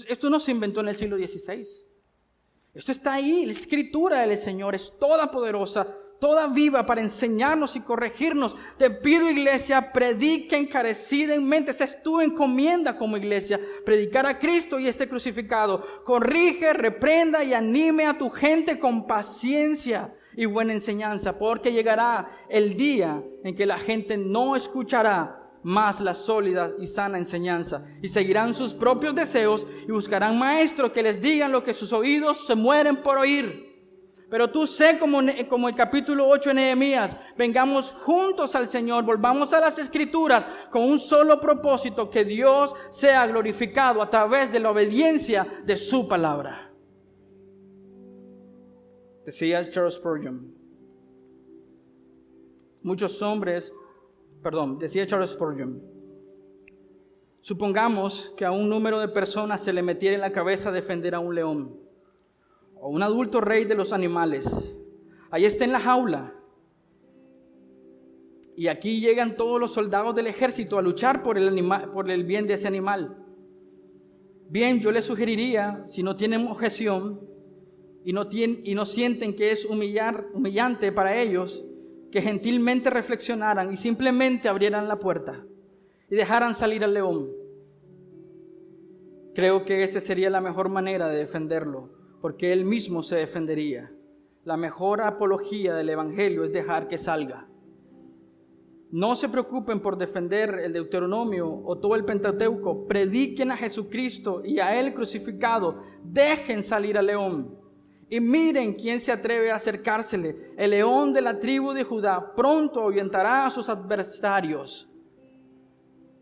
Esto no se inventó en el siglo XVI. Esto está ahí. La escritura del Señor es toda poderosa, toda viva para enseñarnos y corregirnos. Te pido, iglesia, predica encarecidamente. Esa es tu encomienda como iglesia. Predicar a Cristo y este crucificado. Corrige, reprenda y anime a tu gente con paciencia y buena enseñanza. Porque llegará el día en que la gente no escuchará más la sólida y sana enseñanza. Y seguirán sus propios deseos y buscarán maestros que les digan lo que sus oídos se mueren por oír. Pero tú sé como el capítulo 8 de Nehemías, vengamos juntos al Señor, volvamos a las Escrituras con un solo propósito, que Dios sea glorificado a través de la obediencia de su palabra. Decía Charles Spurgeon, decía Charles Spurgeon, supongamos que a un número de personas se le metiera en la cabeza defender a un león, o un adulto rey de los animales. Ahí está en la jaula. Y aquí llegan todos los soldados del ejército a luchar por el bien de ese animal. Bien, yo les sugeriría, si no tienen objeción y no sienten que es humillante para ellos, que gentilmente reflexionaran y simplemente abrieran la puerta y dejaran salir al león. Creo que esa sería la mejor manera de defenderlo, porque él mismo se defendería. La mejor apología del Evangelio es dejar que salga. No se preocupen por defender el Deuteronomio o todo el Pentateuco. Prediquen a Jesucristo y a Él crucificado. Dejen salir al león. Y miren quién se atreve a acercársele. El león de la tribu de Judá pronto ahuyentará a sus adversarios.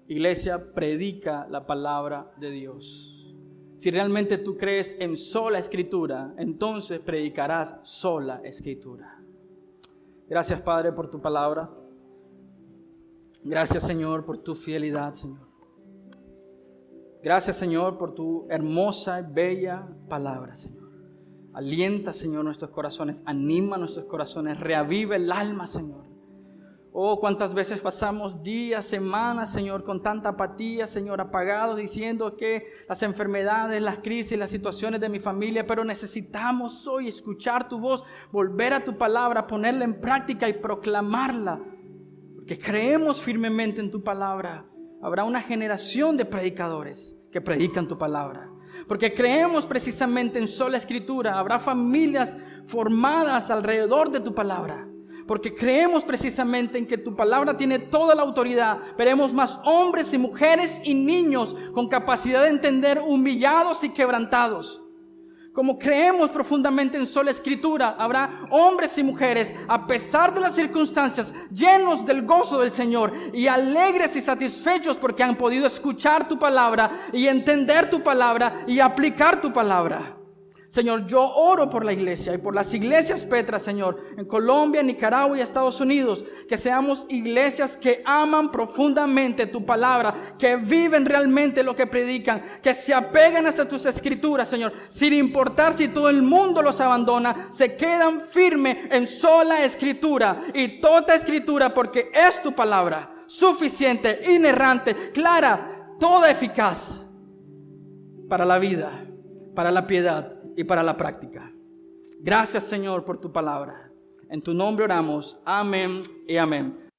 Iglesia, predica la palabra de Dios. Si realmente tú crees en sola Escritura, entonces predicarás sola Escritura. Gracias, Padre, por tu palabra. Gracias, Señor, por tu fidelidad, Señor. Gracias, Señor, por tu hermosa y bella palabra, Señor. Alienta, Señor, nuestros corazones, anima nuestros corazones, reaviva el alma, Señor. Oh, cuántas veces pasamos días, semanas, Señor, con tanta apatía, Señor, apagados, diciendo que las enfermedades, las crisis, las situaciones de mi familia, pero necesitamos hoy escuchar tu voz, volver a tu palabra, ponerla en práctica y proclamarla, porque creemos firmemente en tu palabra. Habrá una generación de predicadores que predican tu palabra, porque creemos precisamente en sola Escritura. Habrá familias formadas alrededor de tu palabra, porque creemos precisamente en que tu palabra tiene toda la autoridad. Veremos más hombres y mujeres y niños con capacidad de entender, humillados y quebrantados. Como creemos profundamente en sola Escritura, habrá hombres y mujeres, a pesar de las circunstancias, llenos del gozo del Señor y alegres y satisfechos porque han podido escuchar tu palabra y entender tu palabra y aplicar tu palabra. Señor, yo oro por la iglesia y por las iglesias Petras, Señor, en Colombia, Nicaragua y Estados Unidos, que seamos iglesias que aman profundamente tu palabra, que viven realmente lo que predican, que se apegan hasta tus escrituras, Señor, sin importar si todo el mundo los abandona, se quedan firmes en sola Escritura y toda Escritura, porque es tu palabra, suficiente, inerrante, clara, toda eficaz para la vida, para la piedad y para la práctica. Gracias, Señor, por tu palabra. En tu nombre oramos. Amén y amén.